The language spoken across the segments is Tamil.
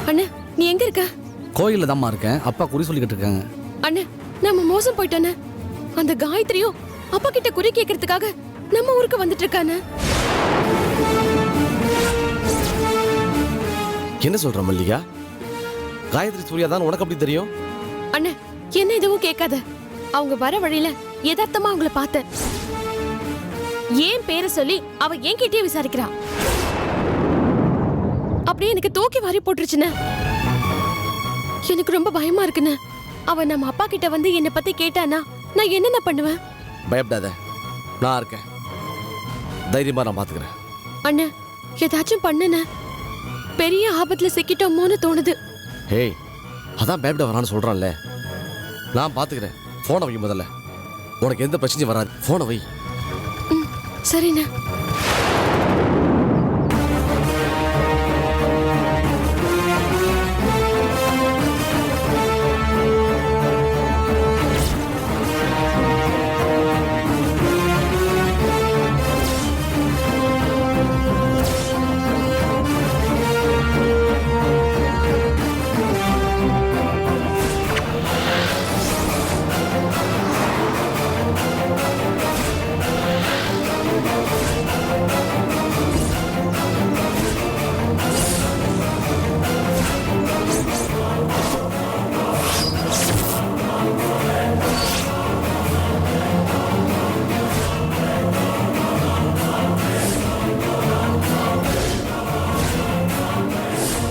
அண்ணே நீ எங்க இருக்க? கோயில்ல தான்மா இருக்கேன். அப்பா குறி சொல்லிக்கிட்டு இருக்காங்க. அண்ணே நம்ம மோசம் போயிட்டோண்ணே. அந்த காயத்ரியும் அப்பா கிட்ட குறி கேட்கறதுக்காக நம்ம ஊருக்கு வந்துட்டு இருக்கானே. என்ன சொல்ற மல்லிகா? காயத்ரி சூர்யா தான் உனக்கு அப்படி தெரியும்? அண்ணே என்ன எதுவும் கேட்காத. அவங்க வர வழியில யதார்த்தமா அவங்கள பார்த்தேன். ஏன் பேரை சொல்லி அவ என்கிட்டயே விசாரிக்கிறா. அப்படியே எனக்கு தூக்கி வாரி போட்டுருச்சுன்னு. எனக்கு ரொம்ப பயமா இருக்குன்னு. அவ நம்ம அப்பா கிட்ட வந்து என்னை பத்தி கேட்டானா நான் என்னென்ன பண்ணுவேன்? பயப்படாத, நான் இருக்கேன். தைரியமா நான் பாத்துக்கிறேன். அண்ணே ஏதாச்சும் பண்ணுன. பெரிய ஆபத்துல சிக்கிட்டோமோன்னு தோணுது. ஹேய், அதான் பயப்பட வரான்னு சொல்றான்ல. நான் பாத்துக்கிறேன். போனை வை முதல்ல. உனக்கு எந்த பிரச்சனையும் வராது. போனை வை. சரிண்ணே.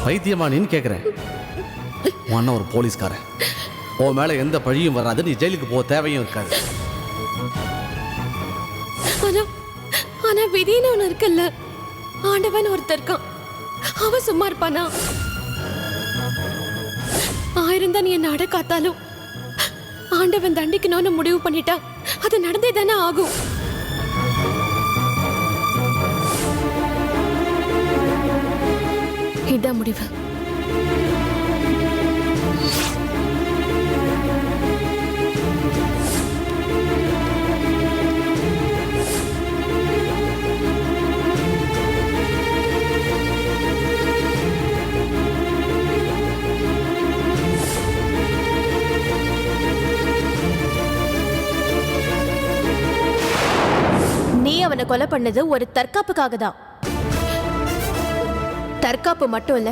பைத்தியமா நீன்னு கேட்குறேன். உன் அண்ணன் ஒரு போலீஸ்காரன். உன் மேலே எந்த பழியும் வராது. நீ ஜெயிலுக்கு போக தேவையும் இருக்காது. ஆனா விதின்னு ஒண்ணு இருக்குல்ல. ஆண்டவன் ஒருத்தர் இருக்கான். அவன் சும்மா இருப்பானா? 1000 தான் நீ என்ன அடக்காத்தாலும் ஆண்டவன் தண்டிக்கணும்னு முடிவு பண்ணிட்டா அது நடந்தே தானே ஆகும். இதான் முடிவு. நீ அவனை கொலை பண்ணது ஒரு தற்காப்புக்காக தான். தற்காப்பு மட்டும் இல்ல,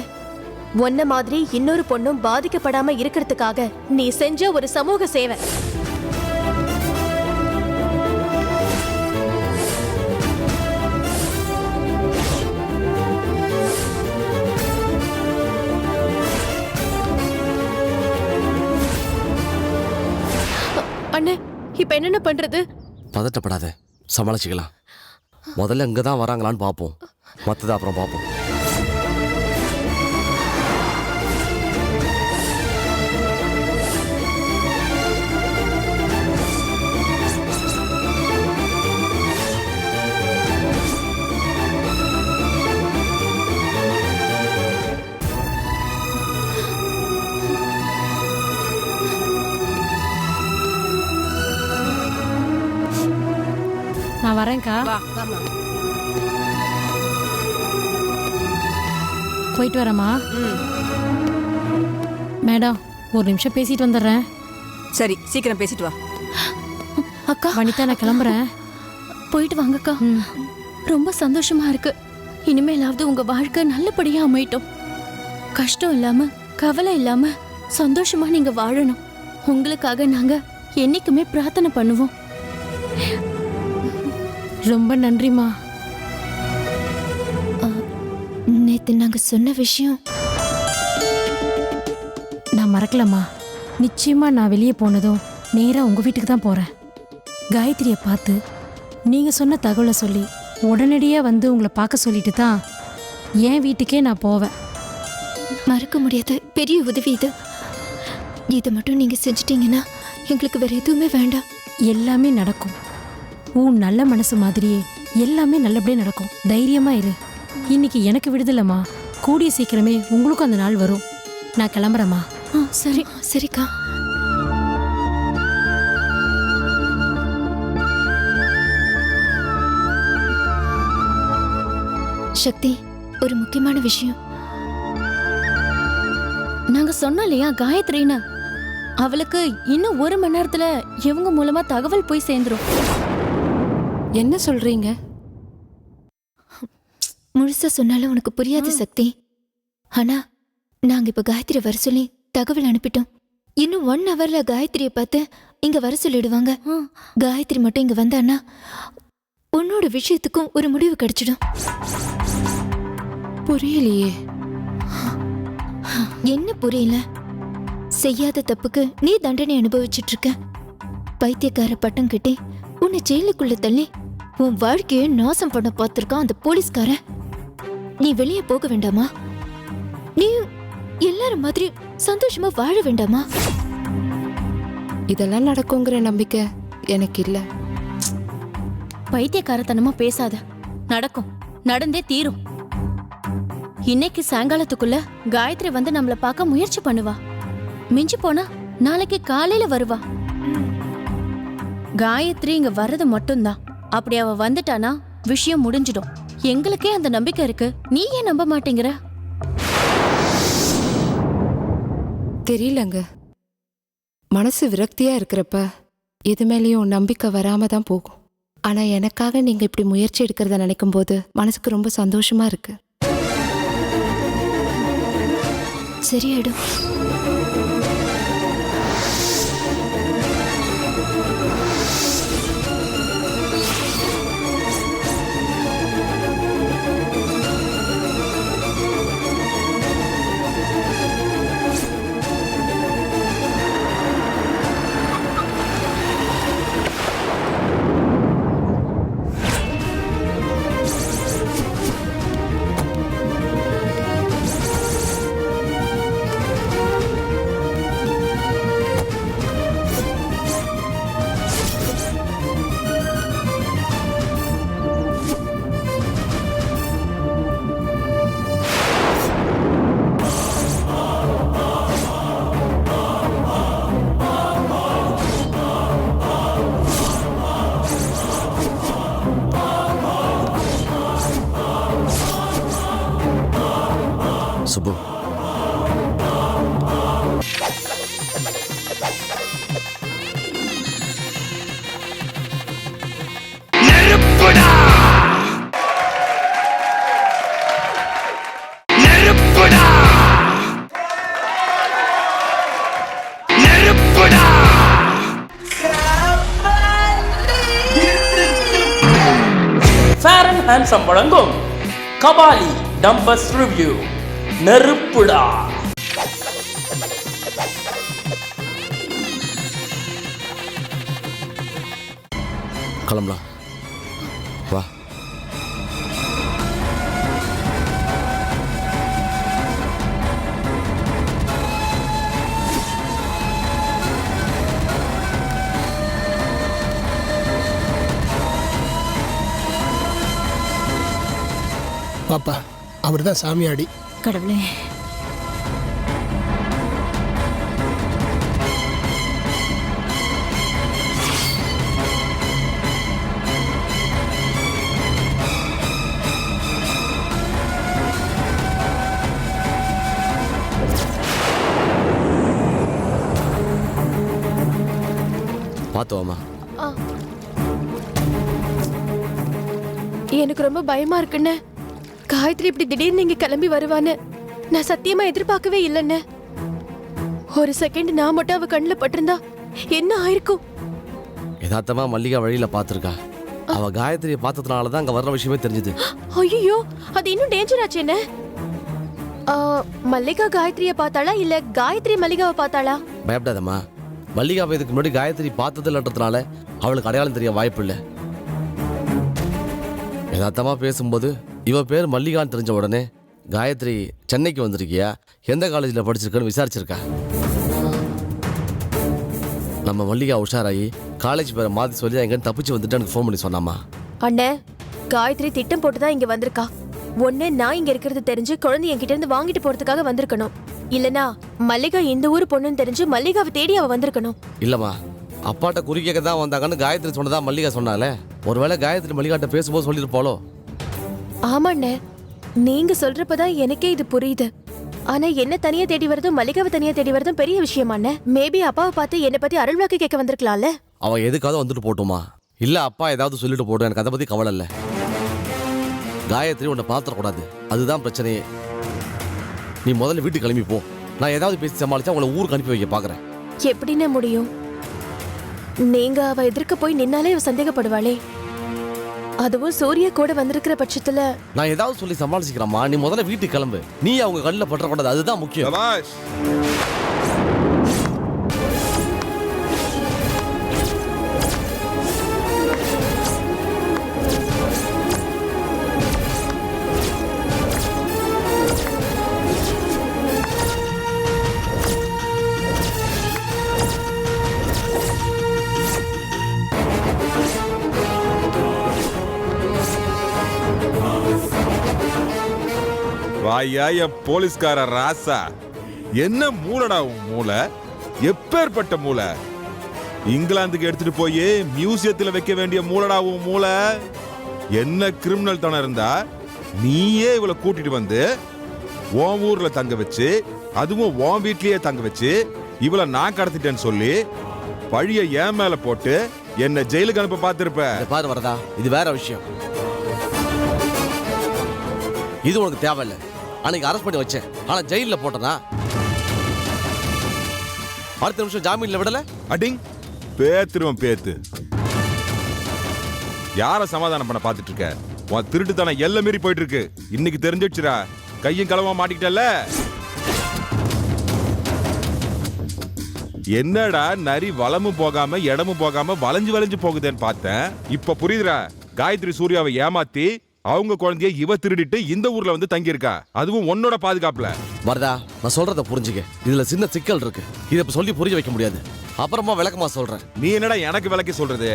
ஒன்ன மாதிரி இன்னொரு பொண்ணும் பாதிக்கப்படாம இருக்கிறதுக்காக நீ செஞ்ச ஒரு சமூக சேவை. அண்ணே இப்ப என்னென்ன பண்றது? பதட்டப்படாத, சமாளிச்சுக்கலாம். முதல்ல இங்க தான் வராங்களான்னு பார்ப்போம். மற்றதை அப்புறம் பார்ப்போம். நான் வரேன்க்கா. போயிட்டு வரேம்மா. மேடம் ஒரு நிமிஷம் பேசிட்டு வந்துடுறேன். சரி, சீக்கிரம் பேசிட்டு வா. அக்கா வனிதா நான் கிளம்புறேன். போயிட்டு வாங்கக்கா. ரொம்ப சந்தோஷமா இருக்கு. இனிமேலாவது உங்க வாழ்க்கை நல்லபடியா அமையட்டும். கஷ்டம் இல்லாம கவலை இல்லாம சந்தோஷமா நீங்க வாழணும். உங்களுக்காக நாங்க என்னைக்குமே பிரார்த்தனை பண்ணுவோம். ரொம்ப நன்றிம்மா. நேத்து நாங்க சொன்ன விஷயம் நான் மறக்கலம்மா. நிச்சயமா நான் வெளியே போனதும் நேராக உங்கள் வீட்டுக்கு தான் போகிறேன். காயத்ரியை பார்த்து நீங்கள் சொன்ன தகவலை சொல்லி உடனடியாக வந்து உங்களை பார்க்க சொல்லிட்டு தான் என் வீட்டுக்கே நான் போவேன். மறக்க முடியாத பெரிய உதவி இது. இதை மட்டும் நீங்க செஞ்சிட்டீங்கன்னா எங்களுக்கு வேற எதுவுமே வேண்டாம். எல்லாமே நடக்கும். உன் நல்ல மனசு மாதிரியே எல்லாமே நல்லபடியாக நடக்கும். தைரியமா இரு. இன்னைக்கு எனக்கு விடுதலைம்மா. கூடிய சீக்கிரமே உங்களுக்கும் அந்த நாள் வரும். நான் கிளம்புறேம்மா. சரி சரிக்கா. சக்தி, ஒரு முக்கியமான விஷயம். நாங்க சொன்னோம் இல்லையா காயத்ரின்னு, அவளுக்கு இன்னும் 1 மணி நேரத்துல இவங்க மூலமா தகவல் போய் சேர்ந்துரும். என்ன சொல்றீங்க? முழுசா சொன்னாலும் உனக்கு புரியாது சக்தி. ஆனா நாங்க இப்ப காயத்ரி வர சொல்லி தகவல் அனுப்பிட்டோம். இன்னும் 1 ஹவர்ல காயத்ரியை பார்த்து இங்க வர சொல்லிடுவாங்க. காயத்ரி மட்டும் இங்க வந்தான்னா உன்னோட விஷயத்துக்கும் ஒரு முடிவு கிடைச்சிடும். புரியலையே. என்ன புரியல? செய்யாத தப்புக்கு நீ தண்டனை அனுபவிச்சுட்டு இருக்க. பைத்தியக்கார பட்டம் கிட்டே உன்னை ஜெயிலுக்குள்ள தள்ளி உன் வாழ்க்கையை நாசம் பண்ண பார்த்திருக்கான் அந்த போலீஸ்காரன். நீ வெளியே போக வேண்டாமா? நீ எல்லாரும் மாதிரி சந்தோஷமா வாழ வேண்டாமா? இதெல்லாம் நடக்குங்கிற நம்பிக்கை எனக்கு இல்ல. பைத்தியக்காரத்தனமா பேசாத. நடக்கும், நடந்தே தீரும். இன்னைக்கு சாயங்காலத்துக்குள்ள காயத்ரி வந்து நம்மள பார்க்க முயற்சி பண்ணுவா. மிஞ்சி போனா நாளைக்கு காலையில வருவா. காயத்ரி இங்க வர்றது மட்டும்தான். அப்படி அவ வந்துட்டானா விஷயம் முடிஞ்சிடும். எங்களுக்கே அந்த நம்பிக்கை இருக்கு, நீ ஏன் நம்ப மாட்டேங்கிற? தெரியலங்க. மனசு விரக்தியா இருக்கிறப்ப எது மேலேயும் நம்பிக்கை வராம தான் போகும். ஆனா எனக்காக நீங்க இப்படி முயற்சி எடுக்கிறத நினைக்கும் போது மனசுக்கு ரொம்ப சந்தோஷமா இருக்கு. சரியாயிடும். சுப்பு, ஃபேர் அண்ட் ஹேண்ட்ஸம் வழங்கும் கபாலி டம்பஸ் ரிவ்யூ. நெருப்புடா. கிளம்பலாம் வா. பாப்பா, அவர் தான் சாமியாடி. கடவுளே, பார்த்தோமா? எனக்கு ரொம்ப பயமா இருக்குன்னு. காயத்ரி இப்படி திடீர்னு இங்க கிளம்பி வருவான்னு நான் சத்தியமா எதிர்பார்க்கவே இல்லைன்னு. ஒரு செகண்ட் நான் மட்டும் அவ கண்ணுல பட்டிருந்தா என்ன ஆயிருக்கும்? யதார்த்தமா மல்லிகா வழியில பார்த்துருக்கா. அவ காயத்ரியை பார்த்ததுனால தான் அங்க வர்ற விஷயமே தெரிஞ்சது. ஐயோ, அது இன்னும் டேஞ்சர் ஆச்சு. என்ன மல்லிகா காயத்ரியை பார்த்தாளா இல்ல காயத்ரி மல்லிகாவை பார்த்தாளா? பயப்படாதம்மா. மல்லிகாவை இதுக்கு முன்னாடி காயத்ரி பார்த்ததில்லன்றதுனால அவளுக்கு அடையாளம் தெரிய வாய்ப்பு இல்லை. யதார்த்தமா பேசும்போது இவ பேர் மல்லிகான்னு தெரிஞ்ச உடனே காயத்ரி சென்னைக்கு வந்திருக்கியா, எந்த காலேஜில் படிச்சிருக்கன்னு விசாரிச்சிருக்கா. நம்ம மல்லிகா உஷாராயி காலேஜ் பேரை மாற்றி சொல்லி எங்கன்னு தப்பிச்சு வந்துட்டு எனக்கு ஃபோன் பண்ணி சொன்னாமா. அண்ணே, காயத்ரி திட்டம் போட்டுதான் இங்க வந்திருக்கா. ஒண்ணு நான் இங்க இருக்கிறது தெரிஞ்சு குழந்தை என்கிட்ட இருந்து வாங்கிட்டு போறதுக்காக வந்திருக்கணும். இல்லனா மல்லிகா இந்த ஊர் பொண்ணுன்னு தெரிஞ்சு மல்லிகாவை தேடி அவ வந்திருக்கணும். இல்லம்மா, அப்பாட்ட குறிக்க தான் வந்தாங்கன்னு காயத்ரி சொன்னதா மல்லிகா சொன்னாலே. ஒருவேளை காயத்ரி மல்லிகாட்ட பேசும்போது சொல்லியிருப்பாளோ? ஆமாண்ணே, நீங்க சொல்றப்பதான் எனக்கே இது புரியுது. ஆனா என்ன தனியா தேடி வரதும் மல்லிகாவை தனியா தேடி வரதும் பெரிய விஷயமான. மேபி அப்பாவை பார்த்து என்னை பத்தி அருள்வாக்கு கேட்க வந்திருக்கலாம்ல. அவன் எதுக்காவது வந்துட்டு போட்டுமா, இல்ல அப்பா ஏதாவது சொல்லிட்டு போட்டோம், எனக்கு அதை பத்தி கவலை இல்லை. காயத்ரி உன்னை பாத்திரக்கூடாது, அதுதான் பிரச்சனையே. நீ முதல்ல வீட்டுக்கு கிளம்பி போ. நான் ஏதாவது பேசி சமாளிச்சா உங்களை ஊருக்கு அனுப்பி வைக்க பாக்குறேன். எப்படின்னு முடியும்? நீங்க அவ எதிர்க்க போய் நின்னாலே அவ சந்தேகப்படுவாளே. அதுவும் சூர்யா கூட வந்திருக்கிற பட்சத்துல நான் ஏதாவது சொல்லி சமாளிச்சுக்கிறேம்மா. நீ முதல்ல வீட்டுக்கு கிளம்பு. நீ அவங்க கண்ணில் பற்றக்கூடாது, அதுதான் முக்கியம். வாயா என் போலீஸ்கார ராசா, என்ன மூளடா உன் மூளை? எப்பேற்பட்ட மூளை? இங்கிலாந்துக்கு எடுத்துட்டு போய் மியூசியத்துல வைக்க வேண்டிய மூளடா உன் மூளை. என்ன கிரிமினல் தனம் இருந்தா நீயே இவளை கூட்டிட்டு வந்து உன் ஊர்ல தங்க வச்சு, அதுவும் உன் வீட்லயே தங்க வச்சு இவளை நான் கடத்திட்டேன்னு சொல்லி பழிய என் மேல போட்டு என்ன ஜெயிலுக்கு அனுப்ப பார்த்திருப்ப. பாரு வரதா, இது வேற விஷயம். இது உனக்கு தேவையில்லை. அன்னைக்கு அரெஸ்ட் பண்ணி வச்சேன், ஆனா ஜெயில போட்டனா அடுத்த நிமிஷம் ஜாமீன்ல விடல. அடிங் பேத்துருவன் பேத்து. யார சமாதானம் பண்ண பாத்துட்டு இருக்க? உன் திருட்டுத்தனம் எல்லை மீறி போயிட்டு இருக்கு. இன்னைக்கு தெரிஞ்சிடுச்சுடா, கையும் களவா மாட்டிக்கிட்டல. என்னடா நரி வலமும் போகாம இடமும் போகாம வளைஞ்சு வளைஞ்சு போகுதுன்னு பார்த்தேன். இப்ப புரியுதுடா. காயத்ரி சூர்யாவை ஏமாத்தி அவங்க குழந்தைய இவ திருடிட்டு இந்த ஊர்ல வந்து தங்கி இருக்கா, அதுவும் உன்னோட பாதுகாப்புல. வரதா, நான் சொல்றத புரிஞ்சுக்க. இதுல சின்ன சிக்கல் இருக்கு, இத இப்ப சொல்லி புரிய வைக்க முடியாது. அப்புறமா விளக்கமா சொல்றேன். நீ என்னடா எனக்கு விளக்கி சொல்றது?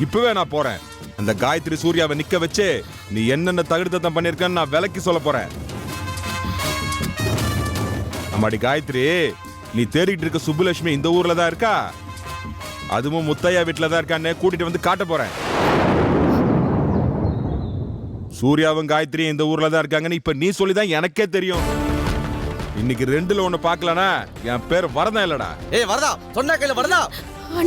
இப்பவே நான் போறேன். அந்த காயத்ரி சூர்யாவை நிக்க வச்சு நீ என்னென்ன தகுதித்தம் பண்ணிருக்கன்னு நான் விளக்கி சொல்ல போறேன். அம்மாடி காயத்ரி, நீ தேடிட்டு இருக்க சுப்புலட்சுமி இந்த ஊர்ல தான் இருக்கா, அதுவும் முத்தையா வீட்டுல தான் இருக்கான்னு கூட்டிட்டு வந்து காட்ட போறேன். சூர்யாவும் காயத்ரி இந்த ஊர்ல தான் இருக்காங்கன்னு இப்ப நீ சொல்லிதான் எனக்கே தெரியும். இன்னைக்கு ரெண்டுல ஒண்ணு பாக்கலனா என் பேர் வரதா இல்லடா. ஏய் வரதா, சொன்னா கையில வரதா.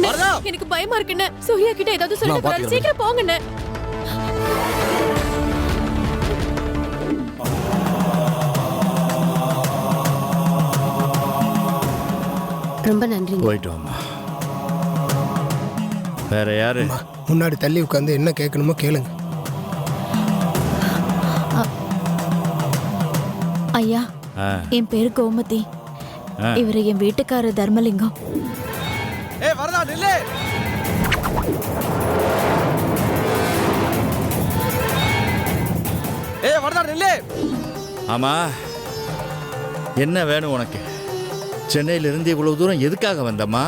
வரதா, எனக்கு பயமா இருக்குண்ணே. சூர்யா கிட்ட ஏதாவது சொல்லிட்டு போறாரு, சீக்கிரம் போங்கண்ணே. ரொம்ப நன்றி. போயிட்டு வாமா. வேற யாரு? முன்னாடி தள்ளி உட்காந்து என்ன கேட்கணுமோ கேளுங்க. ஐயா, என் பேரு கோமதி. இவரு என் வீட்டுக்காரர் தர்மலிங்கம். ஏய் வரதா, நில்லு. ஏய் வரதா, நில்லு. ஆமா, என்ன வேணும் உனக்கு? சென்னையில இருந்து இவ்வளவு தூரம் எதுக்காக வந்தம்மா?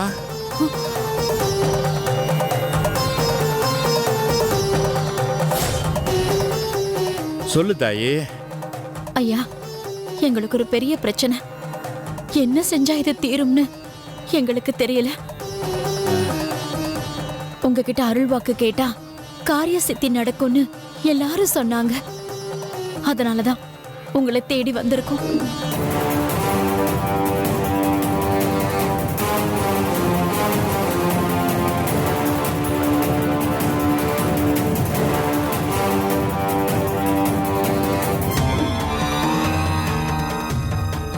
சொல்லு தாயி. ஐயா, எங்களுக்கு ஒரு பெரிய பிரச்சனை. என்ன செஞ்சா இது தீரும்னு எங்களுக்கு தெரியல. உங்ககிட்ட அருள்வாக்கு கேட்டா காரிய சித்தி நடக்கும்னு எல்லாரும் சொன்னாங்க. அதனாலதான் உங்களை தேடி வந்திருக்கோம்.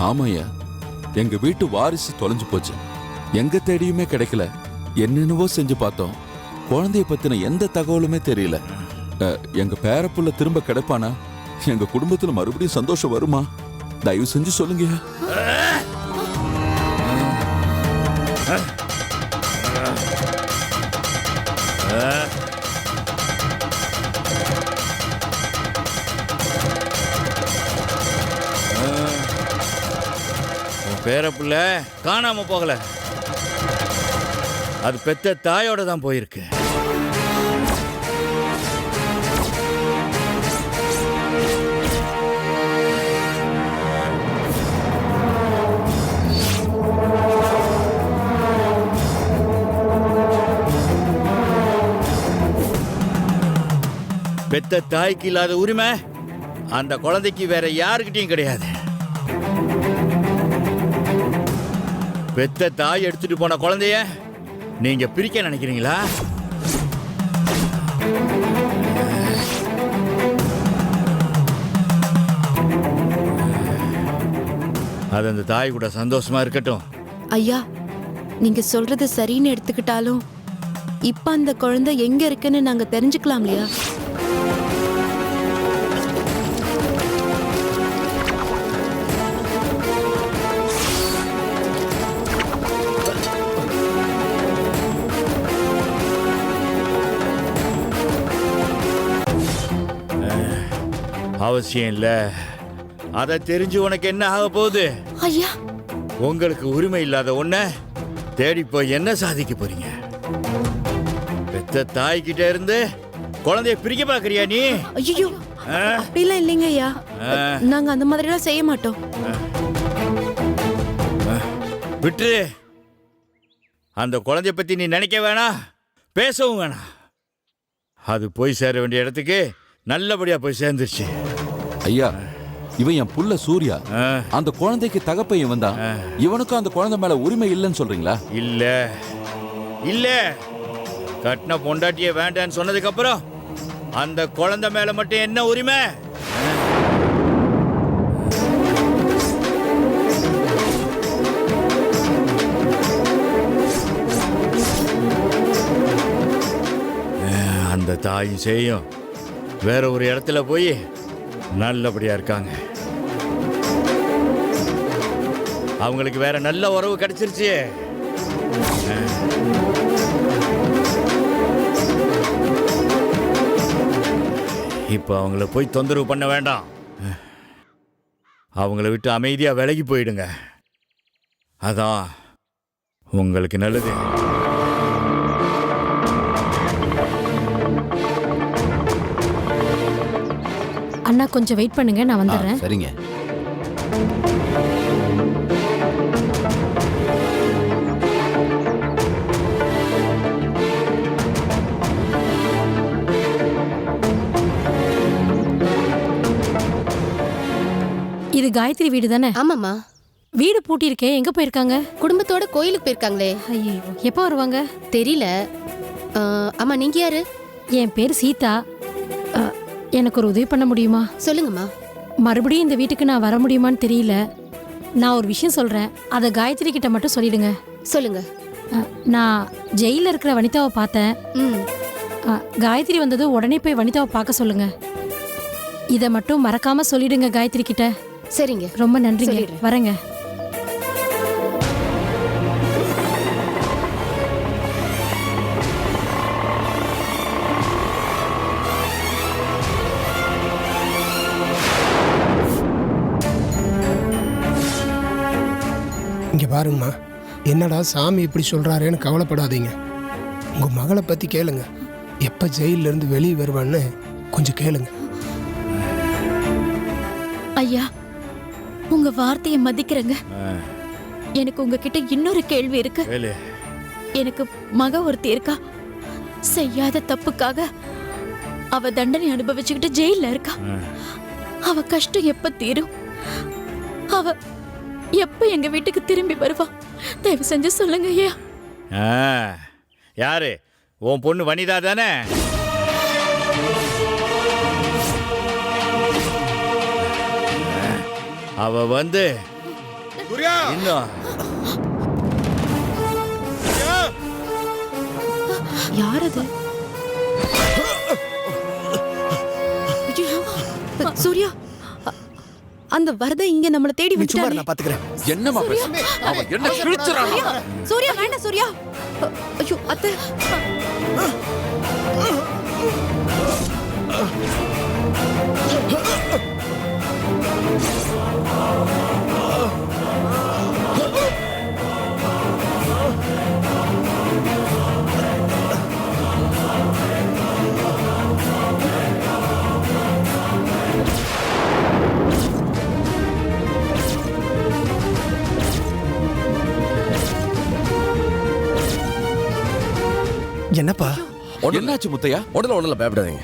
ஆமாய்யா, எங்க வீட்டு வாரிசு தொலைஞ்சு போச்சு. எங்க தேடியுமே கிடைக்கல. என்னென்னவோ செஞ்சு பார்த்தோம். குழந்தைய பத்தின எந்த தகவலுமே தெரியல. எங்க பேரப்புள்ள திரும்ப கிடைப்பானா? எங்க குடும்பத்துல மறுபடியும் சந்தோஷம் வருமா? தயவு செஞ்சு சொல்லுங்க. பேரப்புள்ள காணாம போகல, அது பெத்த தாயோட தான் போயிருக்கு. பெத்த தாய்க்கு இல்லாத உரிமை அந்த குழந்தைக்கு வேற யாருக்கிட்டையும் கிடையாது. பெத்த தாய் எடுத்துட்டு போன குழந்தைய நீங்க பிரிக்க நினைக்கிறீங்களா? அது அந்த தாய் கூட சந்தோஷமா இருக்கட்டும். ஐயா, நீங்க சொல்றது சரின்னு எடுத்துக்கிட்டாலும் இப்ப அந்த குழந்தை எங்க இருக்குன்னு நாங்க தெரிஞ்சுக்கலாம் இல்லையா? அவசியம் இல்ல. அதை தெரிஞ்சு உனக்கு என்ன ஆக போகுது? ஐயா, உங்களுக்கு உரிமை இல்லாத ஒண்ண தேடி போய் என்ன சாதிக்க போறீங்க? பெத்த தாய் கிட்ட இருந்து குழந்தைய பிரிக்க பாக்குறியா நீ? ஐயோ, அப்படிலாம் இல்லைங்க ஐயா. நாங்க அந்த மாதிரிலாம் செய்ய மாட்டோம். விட்டு அந்த குழந்தைய பத்தி நீ நினைக்க வேணாம், பேசவும் வேணாம். அது போய் சேர வேண்டிய இடத்துக்கு நல்லபடியா போய் சேர்ந்துருச்சு. ஐயா, இவன் என் புள்ள சூர்யா. அந்த குழந்தைக்கு தகப்பையும் வந்தான். இவனுக்கும் அந்த குழந்தை மேல உரிமை இல்லைன்னு சொல்றீங்களா? இல்ல இல்ல, கட்டின பொண்டாட்டிய வேண்டான்னு சொன்னதுக்கு அப்புறம் அந்த குழந்தை மேல மட்டும் என்ன உரிமை? அந்த தாயும் செய்யும் வேற ஒரு இடத்துல போய் நல்லபடியா இருக்காங்க. அவங்களுக்கு வேற நல்ல உறவு கிடைச்சிருச்சு. இப்ப அவங்கள போய் தொந்தரவு பண்ண வேண்டாம். அவங்கள விட்டு அமைதியா விலகி போயிடுங்க. அதான் உங்களுக்கு நல்லது. அண்ணா கொஞ்சம் வெயிட் பண்ணுங்க, நான் வந்துடுறேன். சரிங்க. இது காயத்ரி வீடு தானே? ஆமாம்மா. வீடு பூட்டி இருக்கே, எங்க போயிருக்காங்க? குடும்பத்தோட கோயிலுக்கு போயிருக்காங்களே. ஐயோ, எப்போ வருவாங்க தெரியல. ஆமா, நீங்க யாரு? என் பேர் சீதா. எனக்கு ஒரு உதவி பண்ண முடியுமா? சொல்லுங்கம்மா. மறுபடியும் இந்த வீட்டுக்கு நான் வர முடியுமான்னு தெரியல. நான் ஒரு விஷயம் சொல்றேன், அதை காயத்ரி கிட்ட மட்டும் சொல்லிடுங்க. சொல்லுங்க. நான் ஜெயில இருக்கிற வனிதாவை பார்த்தேன். காயத்ரி வந்தது உடனே போய் வனிதாவை பார்க்க சொல்லுங்க. இதை மட்டும் மறக்காம சொல்லிடுங்க காயத்ரி கிட்ட. சரிங்க. ரொம்ப நன்றிங்க, வரேங்க. இங்கே பாருங்கம்மா, என்னடா சாமி இப்படி சொல்கிறாரேன்னு கவலைப்படாதீங்க. உங்கள் மகளை பற்றி கேளுங்க. எப்போ ஜெயிலிருந்து வெளியே வருவான்னு கொஞ்சம் கேளுங்க. ஐயா, உங்க வார்த்தையை மதிக்கிறேங்க. எனக்கு உங்ககிட்ட இன்னொரு கேள்வி இருக்கு. எனக்கு மக ஒருத்தி இருக்கா. செய்யாத தப்புக்காக அவ தண்டனை அனுபவிச்சுக்கிட்டு ஜெயில இருக்கா. அவ கஷ்டம் எப்ப தீரும்? அவ எப்ப எங்க வீட்டுக்கு திரும்பி வருவா? தயவு செஞ்சு சொல்லுங்க ஐயா. யாரு? உன் பொண்ணு வனிதா தானே? அவ வந்து இன்னும் யார் அது? சூர்யா, அந்த வரத இங்க நம்மள தேடி வந்துட்டானே. நான் பாத்துக்கிறேன். என்னமா பேச? அவன் என்ன கிழிச்சறான்? சூர்யா வேண்டாம் சூர்யா. ஐயோ அத்தை. என்னப்பா என்னாச்சு முத்தையா? உடனே பயப்படாதீங்க.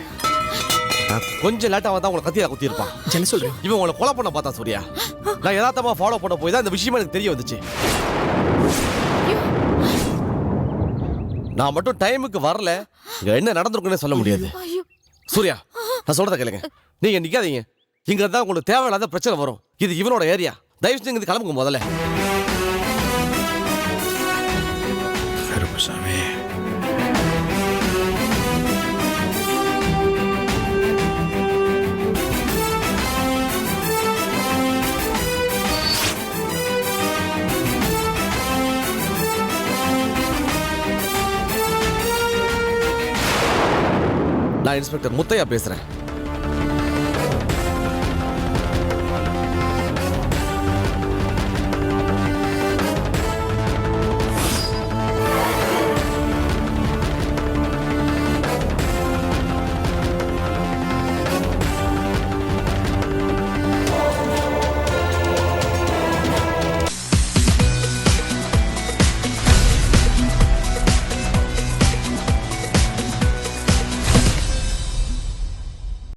கொஞ்சம் லேட்டா வந்தா உங்களை கத்தியா குத்தி இருப்பான். என்ன சொல்றேன்? இவன் உங்களை கொலை பண்ண பார்த்தா சூர்யா. நான் யதார்த்தமா ஃபாலோ பண்ண போய் தான் இந்த விஷயமா எனக்கு தெரிய வந்துச்சு. நான் மட்டும் டைமுக்கு வரல இங்க என்ன நடந்திருக்குன்னு சொல்ல முடியாது. சூர்யா, நான் சொல்றத கேளுங்க. நீங்க நிக்காதீங்க. இங்க இருந்தா உங்களுக்கு தேவையில்லாத பிரச்சனை வரும். இது இவனோட ஏரியா. தயவு செஞ்சு இங்க கிளம்புங்க முதல்ல. கருப்பசாமி, நான் இன்ஸ்பெக்டர் முத்தையா பேசுறேன்.